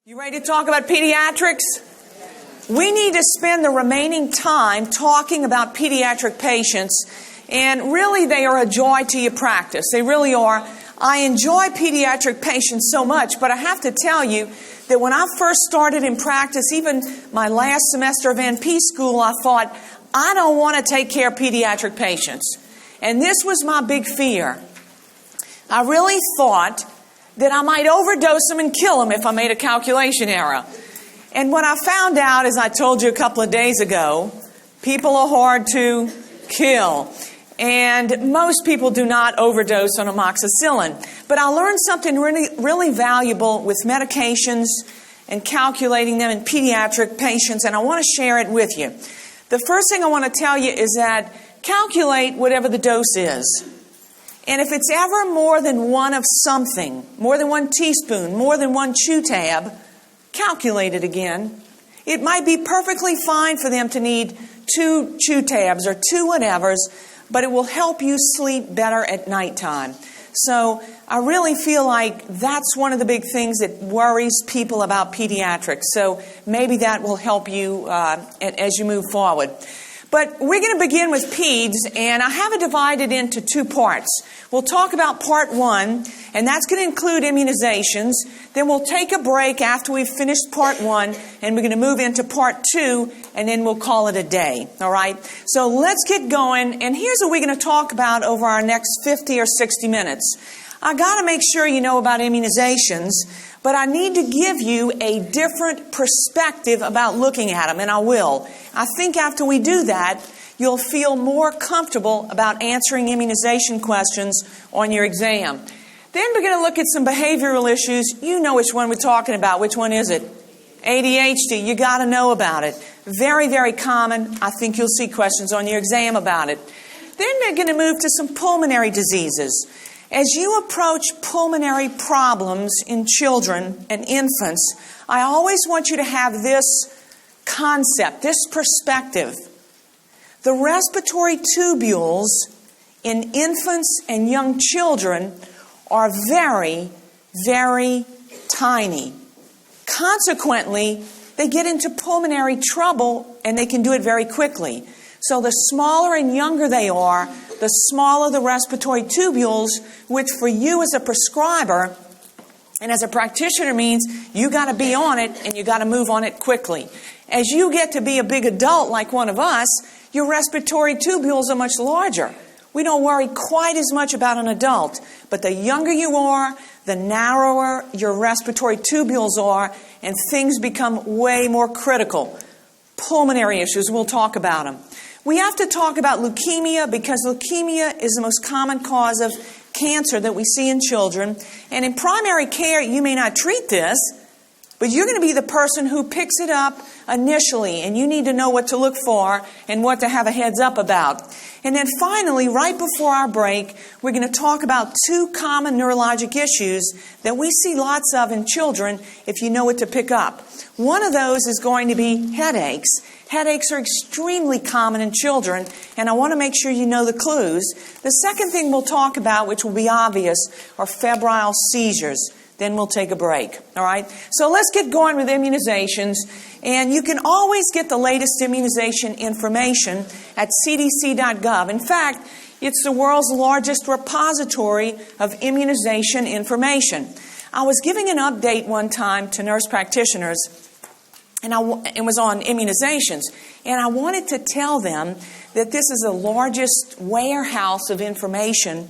You ready to talk about pediatrics? We need to spend the remaining time talking about pediatric patients, and really they are a joy to your practice. They really are. I enjoy pediatric patients so much, but I have to tell you that when I first started in practice, even my last semester of NP school, I thought, I don't want to take care of pediatric patients. And this was my big fear. I really thought that I might overdose them and kill them if I made a calculation error. And what I found out, as I told you a couple of days ago, people are hard to kill. And most people do not overdose on amoxicillin. But I learned something really valuable with medications and calculating them in pediatric patients, and I want to share it with you. The first thing I want to tell you is that calculate whatever the dose is. And if it's ever more than one of something, more than 1 teaspoon, more than 1 chew tab, calculate it again. It might be perfectly fine for them to need 2 chew tabs or 2 whatevers, but it will help you sleep better at nighttime. So I really feel like that's one of the big things that worries people about pediatrics. So maybe that will help you as you move forward. But we're going to begin with peds, and I have it divided into 2 parts. We'll talk about part 1, and that's going to include immunizations. Then we'll take a break after we've finished part 1, and we're going to move into part 2, and then we'll call it a day. All right? So let's get going, and here's what we're going to talk about over our next 50 or 60 minutes. I got to make sure you know about immunizations, but I need to give you a different perspective about looking at them, and I will. I think after we do that, you'll feel more comfortable about answering immunization questions on your exam. Then we're going to look at some behavioral issues. You know which one we're talking about. Which one is it? ADHD. You got to know about it. Very, very common. I think you'll see questions on your exam about it. Then we're going to move to some pulmonary diseases. As you approach pulmonary problems in children and infants, I always want you to have this concept, this perspective. The respiratory tubules in infants and young children are very, very tiny. Consequently, they get into pulmonary trouble and they can do it very quickly. So the smaller and younger they are, the smaller the respiratory tubules, which for you as a prescriber and as a practitioner means you got to be on it and you got to move on it quickly. As you get to be a big adult like one of us, your respiratory tubules are much larger. We don't worry quite as much about an adult, but the younger you are, the narrower your respiratory tubules are, and things become way more critical. Pulmonary issues, we'll talk about them. We have to talk about leukemia because leukemia is the most common cause of cancer that we see in children. And in primary care, you may not treat this, but you're going to be the person who picks it up initially, and you need to know what to look for and what to have a heads up about. And then finally, right before our break, we're going to talk about 2 common neurologic issues that we see lots of in children if you know what to pick up. One of those is going to be headaches. Headaches are extremely common in children, and I want to make sure you know the clues. The second thing we'll talk about, which will be obvious, are febrile seizures. Then we'll take a break. All right? So let's get going with immunizations. And you can always get the latest immunization information at cdc.gov. In fact, it's the world's largest repository of immunization information. I was giving an update one time to nurse practitioners, and it was on immunizations. And I wanted to tell them that this is the largest warehouse of information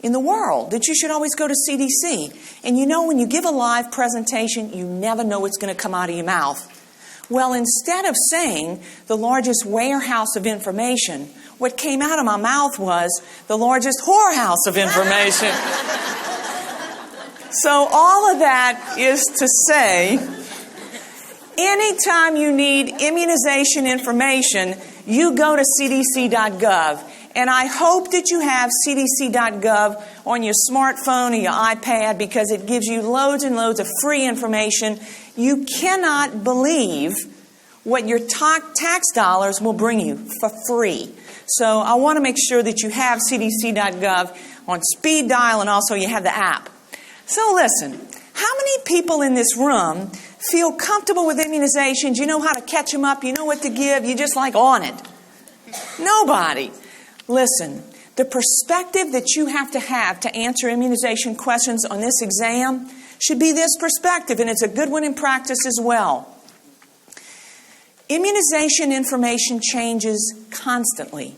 in the world, that you should always go to CDC. And you know, when you give a live presentation, you never know what's going to come out of your mouth. Well, instead of saying the largest warehouse of information, what came out of my mouth was the largest whorehouse of information. So all of that is to say, anytime you need immunization information, you go to cdc.gov. And I hope that you have cdc.gov on your smartphone or your iPad because it gives you loads and loads of free information. You cannot believe what your tax dollars will bring you for free. So I want to make sure that you have cdc.gov on speed dial, and also you have the app. So listen, how many people in this room feel comfortable with immunizations. You know how to catch them up. You know what to give. You're just like on it. Nobody. Listen, the perspective that you have to answer immunization questions on this exam should be this perspective, and it's a good one in practice as well. Immunization information changes constantly.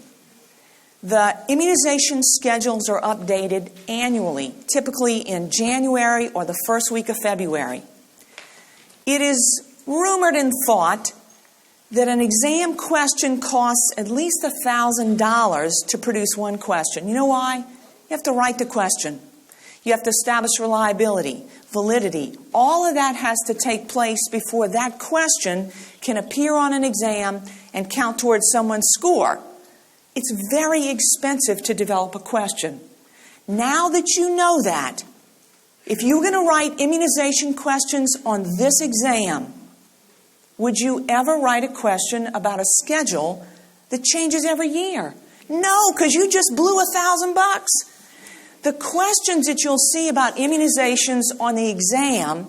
The immunization schedules are updated annually, typically in January or the first week of February. It is rumored and thought that an exam question costs at least $1,000 to produce one question. You know why? You have to write the question. You have to establish reliability, validity. All of that has to take place before that question can appear on an exam and count towards someone's score. It's very expensive to develop a question. Now that you know that, if you're going to write immunization questions on this exam, would you ever write a question about a schedule that changes every year? No, because you just blew $1,000. The questions that you'll see about immunizations on the exam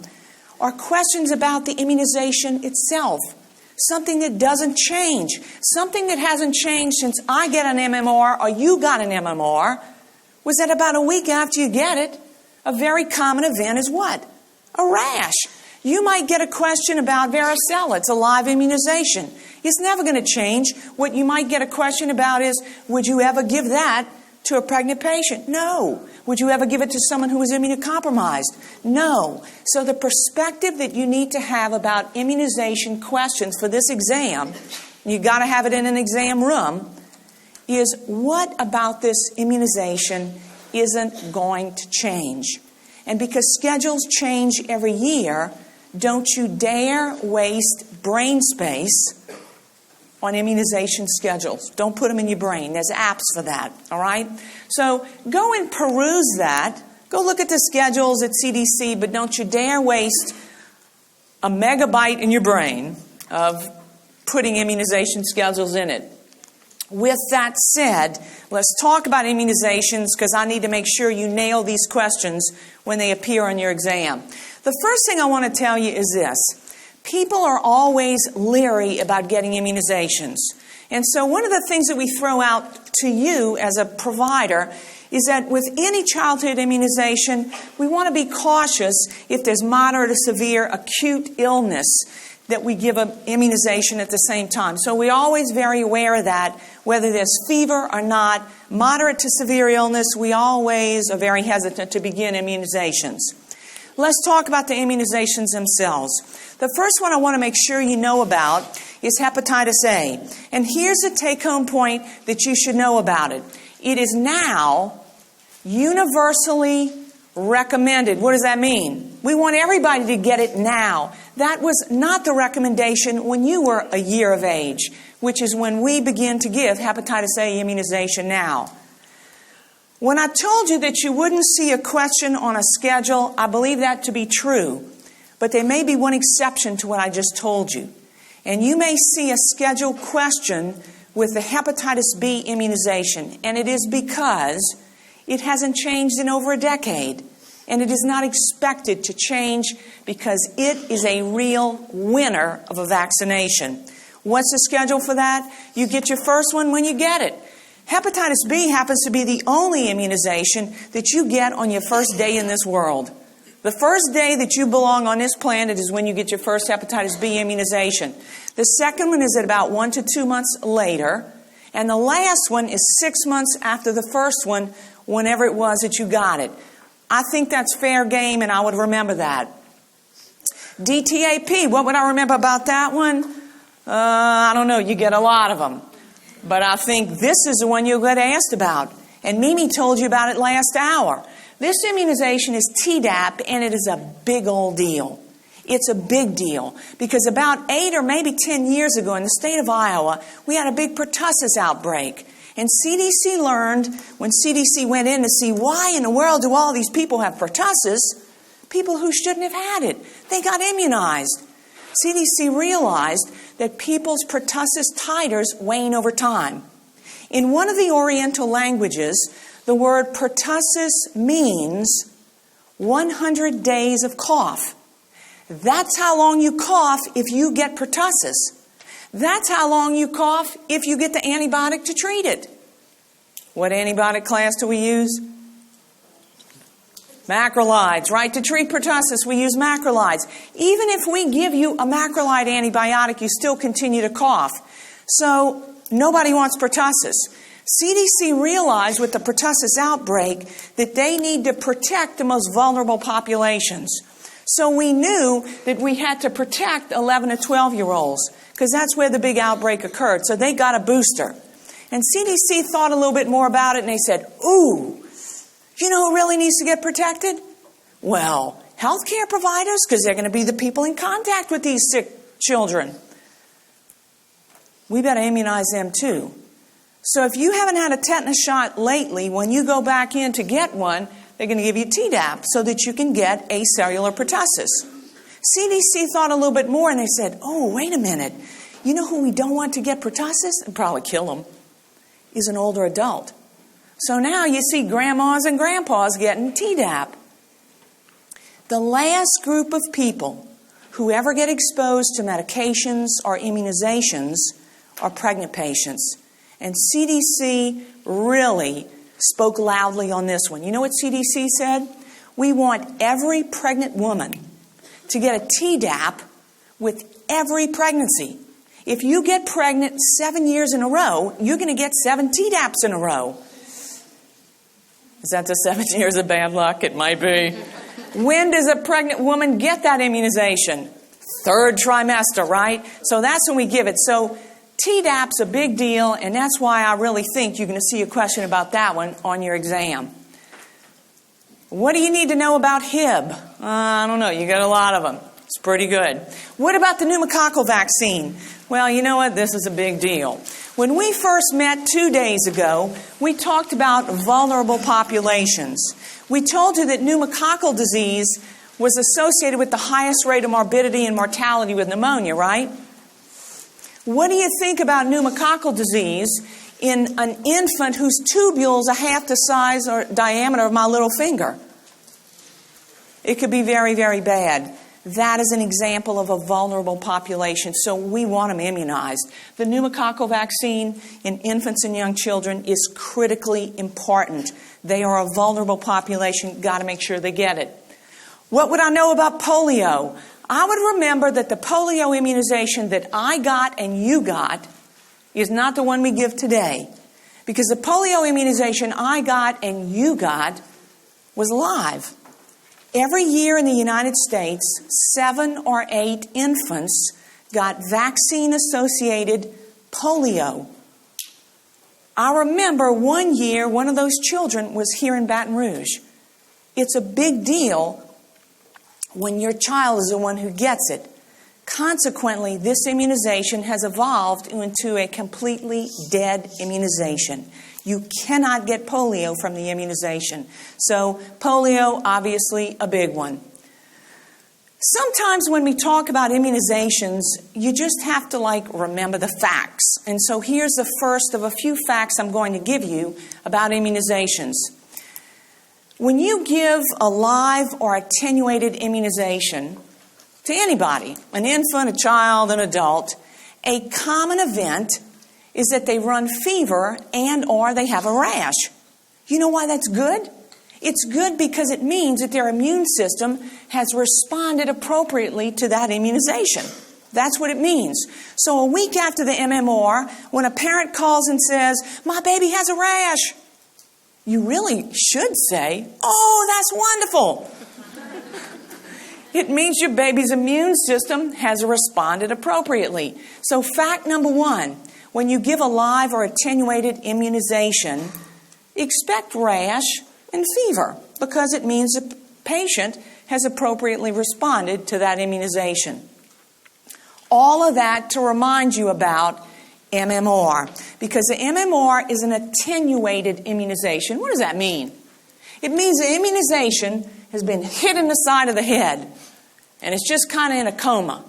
are questions about the immunization itself. Something that doesn't change. Something that hasn't changed since I get an MMR or you got an MMR was that about a week after you get it, a very common event is what? A rash. You might get a question about varicella. It's a live immunization. It's never going to change. What you might get a question about is, would you ever give that to a pregnant patient? No. Would you ever give it to someone who is immunocompromised? No. So the perspective that you need to have about immunization questions for this exam, you got to have it in an exam room, is what about this immunization isn't going to change? And because schedules change every year, don't you dare waste brain space on immunization schedules. Don't put them in your brain. There's apps for that, all right? So go and peruse that. Go look at the schedules at CDC, but don't you dare waste a megabyte in your brain of putting immunization schedules in it. With that said, let's talk about immunizations because I need to make sure you nail these questions when they appear on your exam. The first thing I want to tell you is this. People are always leery about getting immunizations. And so one of the things that we throw out to you as a provider is that with any childhood immunization, we want to be cautious if there's moderate or severe acute illness that we give an immunization at the same time. So we're always very aware of that. Whether there's fever or not, moderate to severe illness, we always are very hesitant to begin immunizations. Let's talk about the immunizations themselves. The first one I want to make sure you know about is hepatitis A. And here's the take-home point that you should know about it. It is now universally recommended. What does that mean? We want everybody to get it now. That was not the recommendation when you were a year of age, which is when we begin to give hepatitis A immunization now. When I told you that you wouldn't see a question on a schedule, I believe that to be true. But there may be one exception to what I just told you. And you may see a schedule question with the hepatitis B immunization. And it is because it hasn't changed in over a decade. And it is not expected to change because it is a real winner of a vaccination. What's the schedule for that? You get your first one when you get it. Hepatitis B happens to be the only immunization that you get on your first day in this world. The first day that you belong on this planet is when you get your first hepatitis B immunization. The second one is at about 1 to 2 months later. And the last one is 6 months after the first one, whenever it was that you got it. I think that's fair game, and I would remember that. DTaP, what would I remember about that one? I don't know. You get a lot of them. But I think this is the one you'll get asked about. And Mimi told you about it last hour. This immunization is Tdap, and it is a big old deal. It's a big deal because about 8 or maybe 10 years ago in the state of Iowa, we had a big pertussis outbreak. And CDC learned, when CDC went in to see why in the world do all these people have pertussis, people who shouldn't have had it, they got immunized. CDC realized that people's pertussis titers wane over time. In one of the Oriental languages, the word pertussis means 100 days of cough. That's how long you cough if you get pertussis. That's how long you cough if you get the antibiotic to treat it. What antibiotic class do we use? Macrolides, right? To treat pertussis, we use macrolides. Even if we give you a macrolide antibiotic, you still continue to cough. So nobody wants pertussis. CDC realized with the pertussis outbreak that they need to protect the most vulnerable populations. So we knew that we had to protect 11 to 12-year-olds because that's where the big outbreak occurred. So they got a booster. And CDC thought a little bit more about it and they said, ooh, you know who really needs to get protected? Well, healthcare providers, because they're going to be the people in contact with these sick children. We better immunize them too. So if you haven't had a tetanus shot lately, when you go back in to get one, they're going to give you Tdap so that you can get acellular pertussis. CDC thought a little bit more and they said, oh, wait a minute. You know who we don't want to get pertussis? And probably kill them. Is an older adult. So now you see grandmas and grandpas getting Tdap. The last group of people who ever get exposed to medications or immunizations are pregnant patients. And CDC really spoke loudly on this one. You know what CDC said? We want every pregnant woman to get a Tdap with every pregnancy. If you get pregnant 7 years in a row, you're going to get 7 Tdaps in a row. Is that the 7 years of bad luck? It might be. When does a pregnant woman get that immunization? 3rd trimester, right? So that's when we give it. So Tdap's a big deal, and that's why I really think you're going to see a question about that one on your exam. What do you need to know about Hib? I don't know. You got a lot of them. It's pretty good. What about the pneumococcal vaccine? Well, you know what? This is a big deal. When we first met 2 days ago, we talked about vulnerable populations. We told you that pneumococcal disease was associated with the highest rate of morbidity and mortality with pneumonia, right? What do you think about pneumococcal disease in an infant whose tubules are half the size or diameter of my little finger? It could be very, very bad. That is an example of a vulnerable population, so we want them immunized. The pneumococcal vaccine in infants and young children is critically important. They are a vulnerable population. Got to make sure they get it. What would I know about polio? I would remember that the polio immunization that I got and you got is not the one we give today. Because the polio immunization I got and you got was live. Every year in the United States, 7 or 8 infants got vaccine-associated polio. I remember one year, one of those children was here in Baton Rouge. It's a big deal when your child is the one who gets it. Consequently, this immunization has evolved into a completely dead immunization. You cannot get polio from the immunization. So polio, obviously, a big one. Sometimes when we talk about immunizations, you just have to remember the facts. And so here's the first of a few facts I'm going to give you about immunizations. When you give a live or attenuated immunization to anybody, an infant, a child, an adult, a common event is that they run fever and or they have a rash. You know why that's good? It's good because it means that their immune system has responded appropriately to that immunization. That's what it means. So a week after the MMR, when a parent calls and says, "My baby has a rash," you really should say, "Oh, that's wonderful." It means your baby's immune system has responded appropriately. So fact number 1, when you give a live or attenuated immunization, expect rash and fever because it means the patient has appropriately responded to that immunization. All of that to remind you about MMR, because the MMR is an attenuated immunization. What does that mean? It means the immunization has been hit in the side of the head, and it's just kind of in a coma.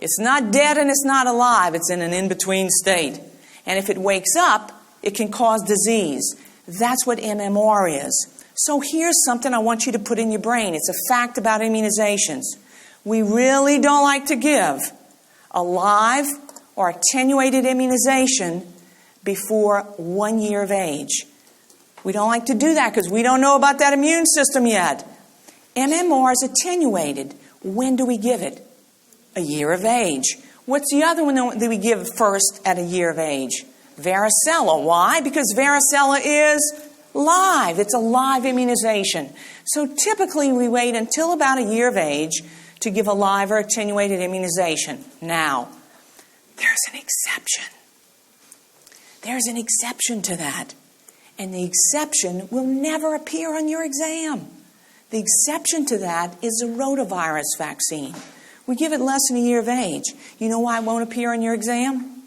It's not dead and it's not alive. It's in an in-between state. And if it wakes up, it can cause disease. That's what MMR is. So here's something I want you to put in your brain. It's a fact about immunizations. We really don't like to give a live or attenuated immunization before 1 year of age. We don't like to do that because we don't know about that immune system yet. MMR is attenuated. When do we give it? A year of age. What's the other one that we give first at a year of age? Varicella. Why? Because varicella is live. It's a live immunization. So typically we wait until about a year of age to give a live or attenuated immunization. Now, there's an exception. There's an exception to that. And the exception will never appear on your exam. The exception to that is the rotavirus vaccine. We give it less than a year of age. You know why it won't appear on your exam?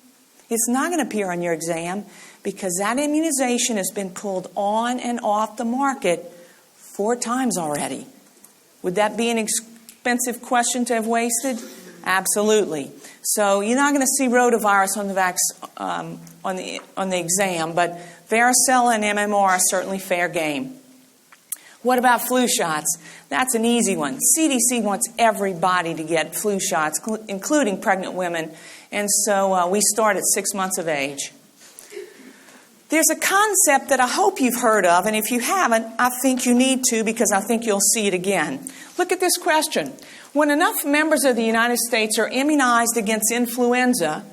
It's not going to appear on your exam because that immunization has been pulled on and off the market 4 times already. Would that be an expensive question to have wasted? Absolutely. So you're not going to see rotavirus on the on the exam, but varicella and MMR are certainly fair game. What about flu shots? That's an easy one. CDC wants everybody to get flu shots, including pregnant women, and so we start at 6 months of age. There's a concept that I hope you've heard of, and if you haven't, I think you need to because I think you'll see it again. Look at this question. When enough members of the United States are immunized against influenza,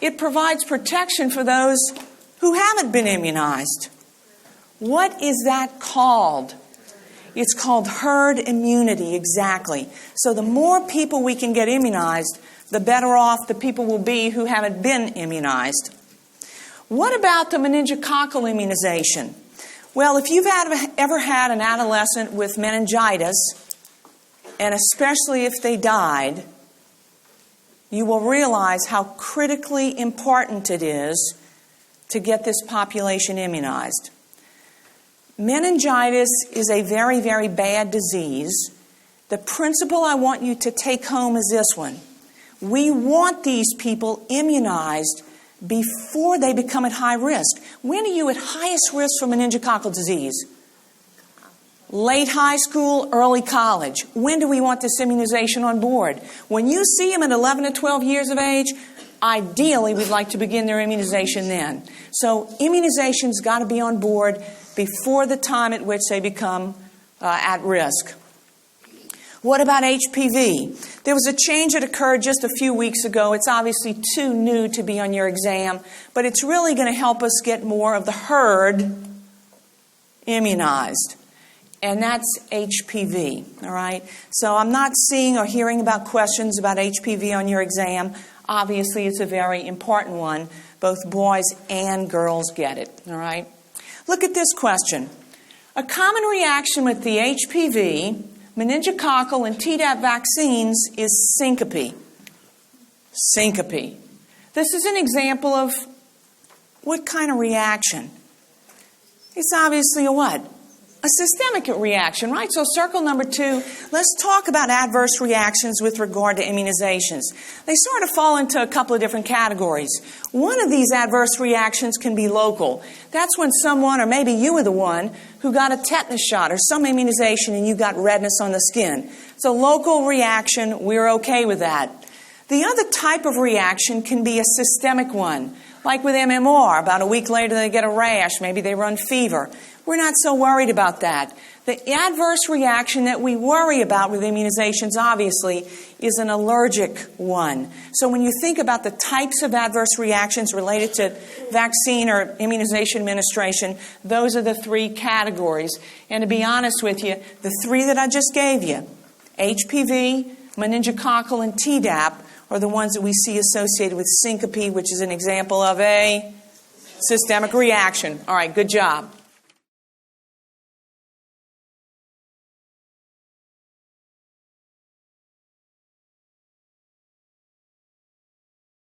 it provides protection for those who haven't been immunized. What is that called? It's called herd immunity, exactly. So the more people we can get immunized, the better off the people will be who haven't been immunized. What about the meningococcal immunization? Well, if you've ever had an adolescent with meningitis, and especially if they died, you will realize how critically important it is to get this population immunized. Meningitis is a very, very bad disease. The principle I want you to take home is this one. We want these people immunized before they become at high risk. When are you at highest risk for meningococcal disease? Late high school, early college. When do we want this immunization on board? When you see them at 11 to 12 years of age, ideally we'd like to begin their immunization then. So immunization's got to be on board before the time at which they become at risk. What about HPV? There was a change that occurred just a few weeks ago. It's obviously too new to be on your exam, but it's really going to help us get more of the herd immunized. And that's HPV, all right? So I'm not seeing or hearing about questions about HPV on your exam. Obviously, it's a very important one. Both boys and girls get it, all right? Look at this question. A common reaction with the HPV, meningococcal, and Tdap vaccines is syncope. Syncope. This is an example of what kind of reaction? It's obviously a what? A systemic reaction, right? So circle number 2, let's talk about adverse reactions with regard to immunizations. They sort of fall into a couple of different categories. One of these adverse reactions can be local. That's when someone, or maybe you were the one, who got a tetanus shot or some immunization and you got redness on the skin. It's a local reaction. We're okay with that. The other type of reaction can be a systemic one. Like with MMR, about a week later they get a rash, maybe they run fever. We're not so worried about that. The adverse reaction that we worry about with immunizations, obviously, is an allergic one. So when you think about the types of adverse reactions related to vaccine or immunization administration, those are the 3 categories. And to be honest with you, the 3 that I just gave you, HPV, meningococcal, and Tdap, are the ones that we see associated with syncope, which is an example of a systemic reaction. All right, good job.